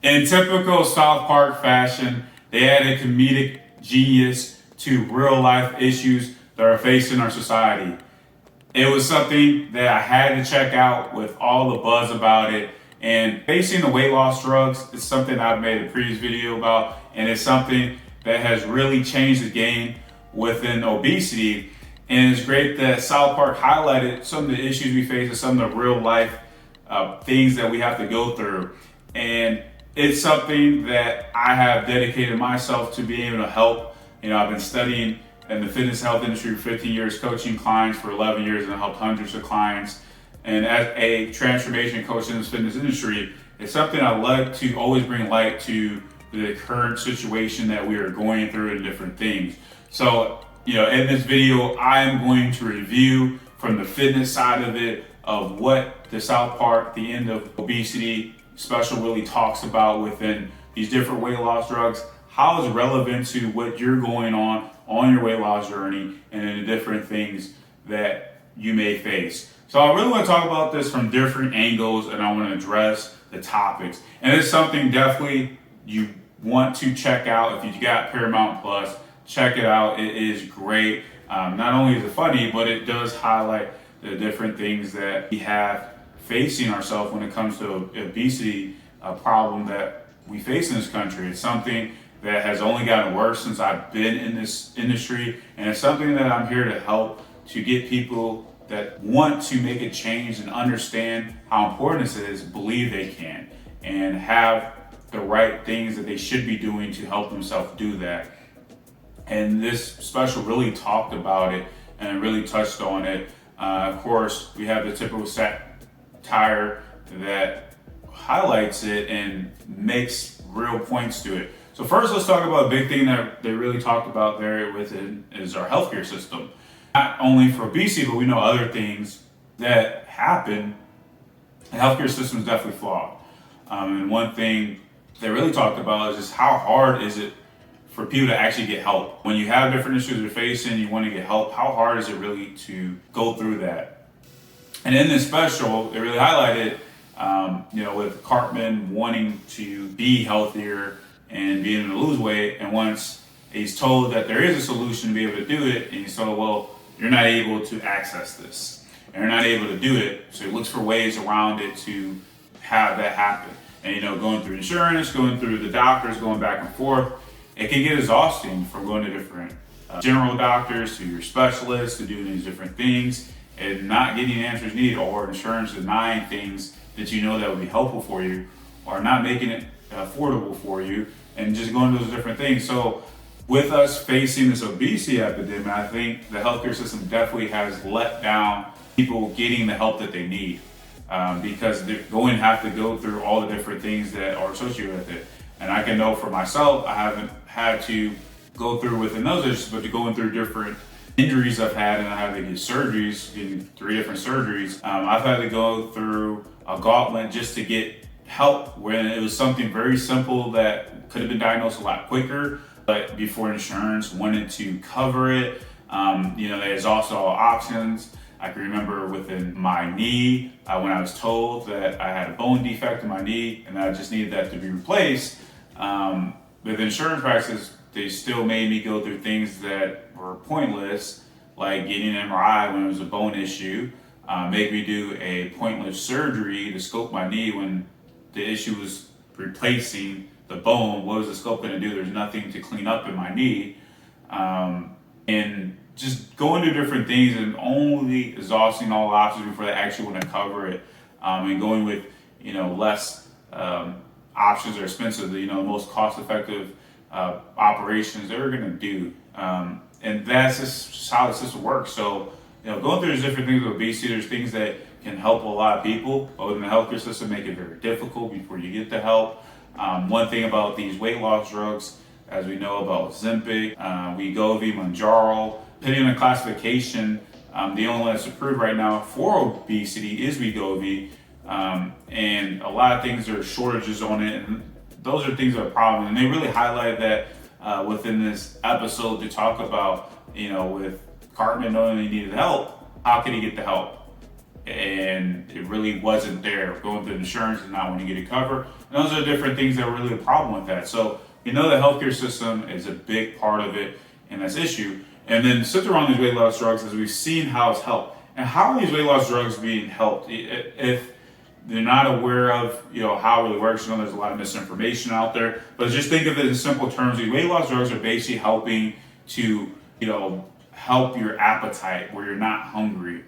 In typical South Park fashion, they added comedic genius to real life issues that are facing our society. It was something that I had to check out with all the buzz about it. And facing the weight loss drugs is something I've made a previous video about, and it's something that has really changed the game within obesity. And it's great that South Park highlighted some of the issues we face and some of the real life things that we have to go through. And it's something that I have dedicated myself to being able to help. I've been studying in the fitness health industry for 15 years, coaching clients for 11 years, and I helped hundreds of clients. And as a transformation coach in this fitness industry, it's something I like to always bring light to the current situation that we are going through and different things. So, in this video, I am going to review from the fitness side of it, of what the South Park, the end of obesity special really talks about within these different weight loss drugs, how it's relevant to what you're going on your weight loss journey and the different things that you may face. So I really want to talk about this from different angles, and I want to address the topics. And it's something definitely you want to check out. If you got Paramount Plus, check it out. It is great. Not only is it funny, but it does highlight the different things that we have facing ourselves when it comes to obesity, a problem that we face in this country. It's something that has only gotten worse since I've been in this industry, and it's something that I'm here to help to get people that want to make a change and understand how important this is, believe they can, and have the right things that they should be doing to help themselves do that. And this special really talked about it and really touched on it. Of course, we have the typical satire that highlights it and makes real points to it. So first, let's talk about a big thing that they really talked about there within is our healthcare system. Not only for obesity, but we know other things that happen. The healthcare system is definitely flawed. And one thing they really talked about is just how hard is it for people to actually get help. When you have different issues you're facing, you want to get help, how hard is it really to go through that? And in this special, they really highlighted, with Cartman wanting to be healthier and being able to lose weight. And once he's told that there is a solution to be able to do it, and he's told, well, you're not able to access this. And you're not able to do it. So he looks for ways around it to have that happen. And, going through insurance, going through the doctors, going back and forth, it can get exhausting from going to different general doctors, to your specialists, to doing these different things, and not getting the answers needed, or insurance denying things that that would be helpful for you, or not making it affordable for you, and just going to those different things. So with us facing this obesity epidemic, I think the healthcare system definitely has let down people getting the help that they need, because they're going to have to go through all the different things that are associated with it. And I can know for myself, I haven't had to go through within those issues, but to going through different injuries I've had, and I had to get surgeries, getting 3 different surgeries. I've had to go through a gauntlet just to get help when it was something very simple that could have been diagnosed a lot quicker, but before insurance wanted to cover it. There's also options. I can remember within my knee, when I was told that I had a bone defect in my knee and I just needed that to be replaced. With insurance practices, they still made me go through things that were pointless, like getting an MRI when it was a bone issue, make me do a pointless surgery to scope my knee when the issue was replacing the bone. What was the scope going to do? There's nothing to clean up in my knee. And just going through different things and only exhausting all options before they actually want to cover it, and going with less options or expensive, the most cost-effective operations they're going to do, and that's just how the system works. So going through these different things with obesity, there's things that can help a lot of people, but within the healthcare system make it very difficult before you get the help. One thing about these weight loss drugs, as we know about Ozempic, Wegovy, Mounjaro, depending on the classification, the only one that's approved right now for obesity is Wegovy, and a lot of things, there are shortages on it, and those are things that are a problem. And they really highlight that within this episode to talk about, with Cartman knowing he needed help, how could he get the help? and it really wasn't there. Going through insurance and not wanting to get it covered. And those are different things that are really a problem with that. So we know the healthcare system is a big part of it and that's issue. And then sit around these weight loss drugs, as we've seen how it's helped. And how are these weight loss drugs being helped? If they're not aware of, how it really works, there's a lot of misinformation out there. But just think of it in simple terms. These weight loss drugs are basically helping to, help your appetite where you're not hungry.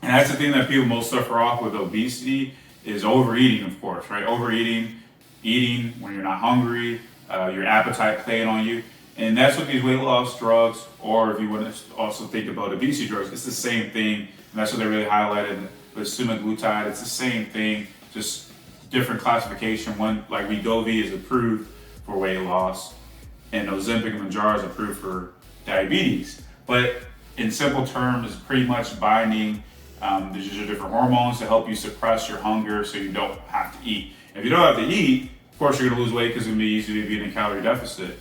And that's the thing that people most suffer off with obesity is overeating, of course, right? Overeating, eating when you're not hungry, your appetite playing on you. And that's what these weight loss drugs, or if you want to also think about obesity drugs, it's the same thing. And that's what they really highlighted with semaglutide. It's the same thing, just different classification. One, like Wegovy, is approved for weight loss, and Ozempic and Mounjaro is approved for diabetes. But in simple terms, it's pretty much binding. These are different hormones to help you suppress your hunger so you don't have to eat. If you don't have to eat, of course you're going to lose weight because it's going to be easy to be in a calorie deficit.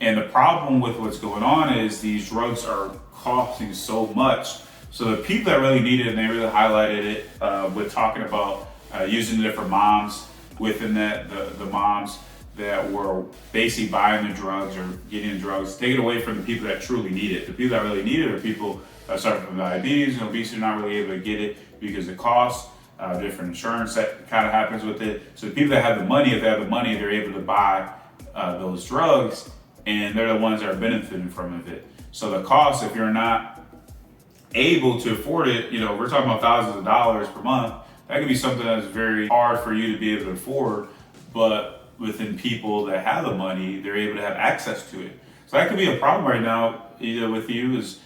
And the problem with what's going on is these drugs are costing so much. So the people that really need it, and they really highlighted it with talking about using the different moms within that, the moms that were basically buying the drugs or getting the drugs, take it away from the people that truly need it. The people that really need it are people that suffer from diabetes and obesity, are not really able to get it because of cost, different insurance that kind of happens with it. So the people that have the money, if they have the money, they're able to buy those drugs, and they're the ones that are benefiting from it. So the cost, if you're not able to afford it, we're talking about thousands of dollars per month. That could be something that's very hard for you to be able to afford, but within people that have the money, they're able to have access to it. So that could be a problem right now, either with you, is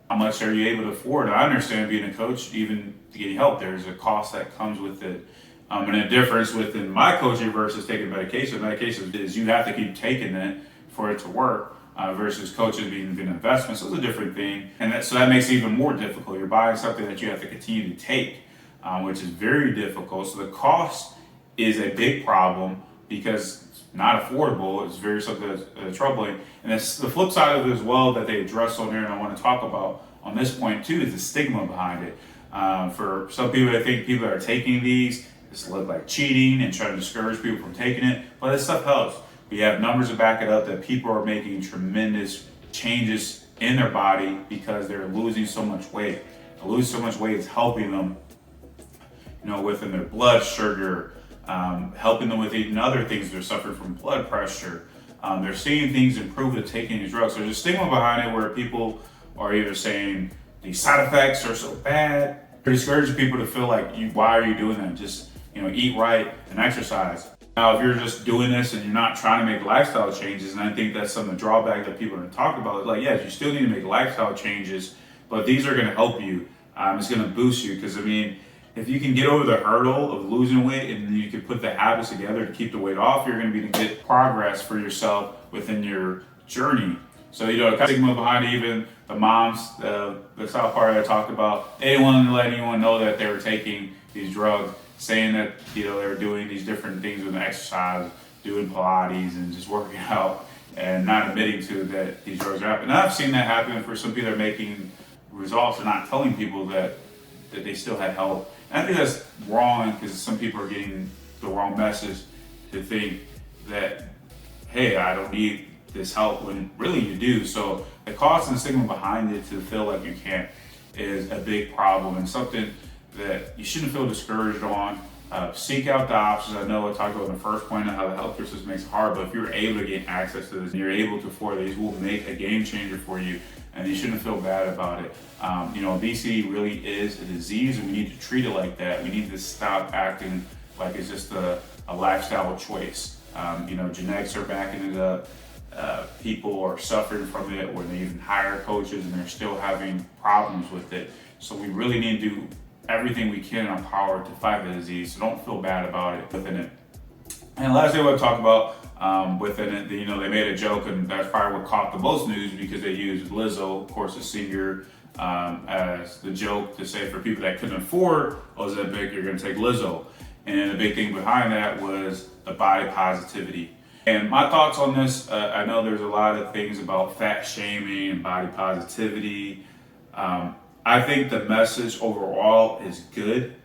how much are you able to afford? I understand being a coach, even to getting help, there's a cost that comes with it. And a difference within my coaching versus taking medication. Medication is you have to keep taking it for it to work, versus coaching being an investment. So it's a different thing. And so that makes it even more difficult. You're buying something that you have to continue to take, which is very difficult. So the cost is a big problem because it's not affordable. It's very something that's troubling. And it's the flip side of it as well that they address on there, and I want to talk about on this point too, is the stigma behind it. For some people, I think people that are taking these, this look like cheating and trying to discourage people from taking it, but this stuff helps. We have numbers to back it up that people are making tremendous changes in their body because they're losing so much weight. Losing so much weight is helping them, within their blood sugar, helping them with eating other things. They're suffering from blood pressure. They're seeing things improve with taking these drugs. There's a stigma behind it where people are either saying these side effects are so bad, or discouraging people to feel like, why are you doing that? Just, eat right and exercise. Now, if you're just doing this and you're not trying to make lifestyle changes, and I think that's some of the drawback that people are talking about, is like, yes, you still need to make lifestyle changes, but these are going to help you. It's going to boost you because, if you can get over the hurdle of losing weight and you can put the habits together to keep the weight off, you're going to be able to get progress for yourself within your journey. So, the stigma behind even the moms, the South Park I talked about, they didn't want to let anyone know that they were taking these drugs, saying that, they were doing these different things with exercise, doing Pilates and just working out, and not admitting to that these drugs are happening. And I've seen that happen for some people that are making results and not telling people that they still had help. And I think that's wrong because some people are getting the wrong message to think that, hey, I don't need this help, when really you do. So the cost and the stigma behind it to feel like you can't is a big problem, and something that you shouldn't feel discouraged on. Seek out the options. I know I talked about in the first point of how the healthcare system makes it hard, but if you're able to get access to this and you're able to afford these, will make a game changer for you, and you shouldn't feel bad about it. Obesity really is a disease, and we need to treat it like that. We need to stop acting like it's just a lifestyle choice. Genetics are backing it up. People are suffering from it, or they even hire coaches and they're still having problems with it. So we really need to do everything we can in our power to fight the disease. So don't feel bad about it within it. And last thing I want to talk about within it, they made a joke, and that's probably what caught the most news because they used Lizzo, of course, a singer, as the joke to say for people that couldn't afford Ozempic, you're going to take Lizzo. And the big thing behind that was the body positivity. And my thoughts on this, I know there's a lot of things about fat shaming and body positivity. I think the message overall is good.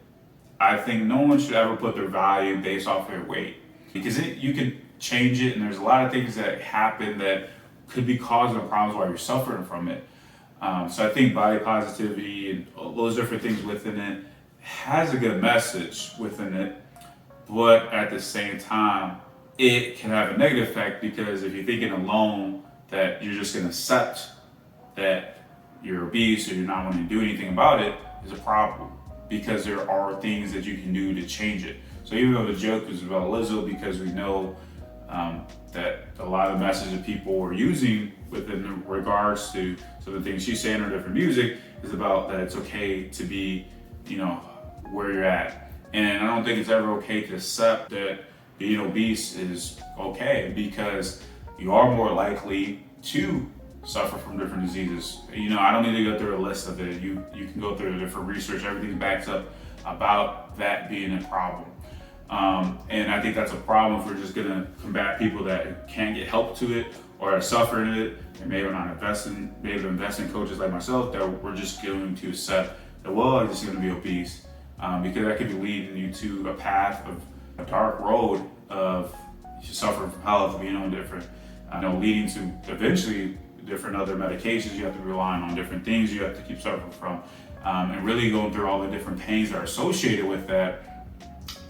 I think no one should ever put their value based off their weight because you can change it, and there's a lot of things that happen that could be causing problems while you're suffering from it. So I think body positivity and all those different things within it has a good message within it, but at the same time, it can have a negative effect because if you're thinking alone that you're just going to accept that you're obese or you're not wanting to do anything about it, is a problem because there are things that you can do to change it. So even though the joke is about Lizzo, because we know that a lot of the messages people are using within regards to some of the things she's saying or different music is about that it's okay to be, where you're at. And I don't think it's ever okay to accept that being obese is okay because you are more likely to suffer from different diseases. I don't need to go through a list of it. You can go through the different research. Everything backs up about that being a problem. And I think that's a problem if we're just gonna combat people that can't get help to it or are suffering it, and maybe we're not maybe invest in coaches like myself that we're just going to accept that, well, I'm just gonna be obese. Because that could be leading you to a path of a dark road of suffering from health, being on different, leading to eventually different other medications you have to be relying on, different things you have to keep suffering from, and really going through all the different pains that are associated with that.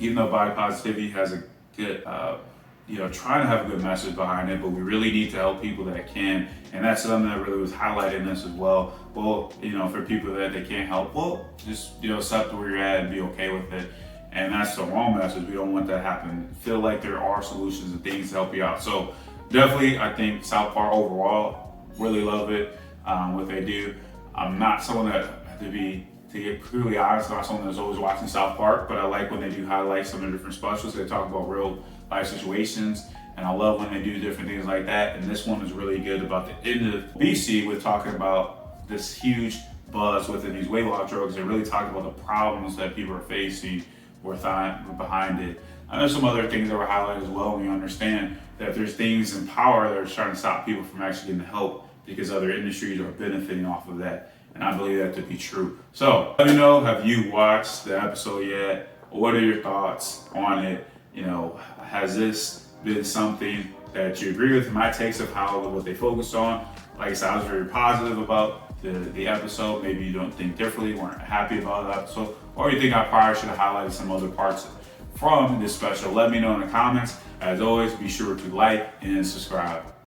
Even though body positivity has a good, trying to have a good message behind it, but we really need to help people that can, and that's something that really was highlighted in this as well. Well, for people that they can't help, well, just accept where you're at and be okay with it. And that's the wrong message. We don't want that to happen. Feel like there are solutions and things to help you out. So definitely, I think South Park overall, really love it, what they do. I'm not someone that, to get purely honest, not someone that's always watching South Park, but I like when they do highlight some of the different specials. They talk about real life situations, and I love when they do different things like that. And this one is really good about the end of obesity with talking about this huge buzz within these weight loss drugs. They really talk about the problems that people are facing behind it. I know some other things that were highlighted as well. We understand that there's things in power that are trying to stop people from actually getting help because other industries are benefiting off of that. And I believe that to be true. So let me know, have you watched the episode yet? What are your thoughts on it? Has this been something that you agree with? My takes of what they focused on. Like I said, I was very positive about the episode. Maybe you don't think differently, weren't happy about the episode, or you think I probably should have highlighted some other parts from this special. Let me know in the comments. As always, be sure to like and subscribe.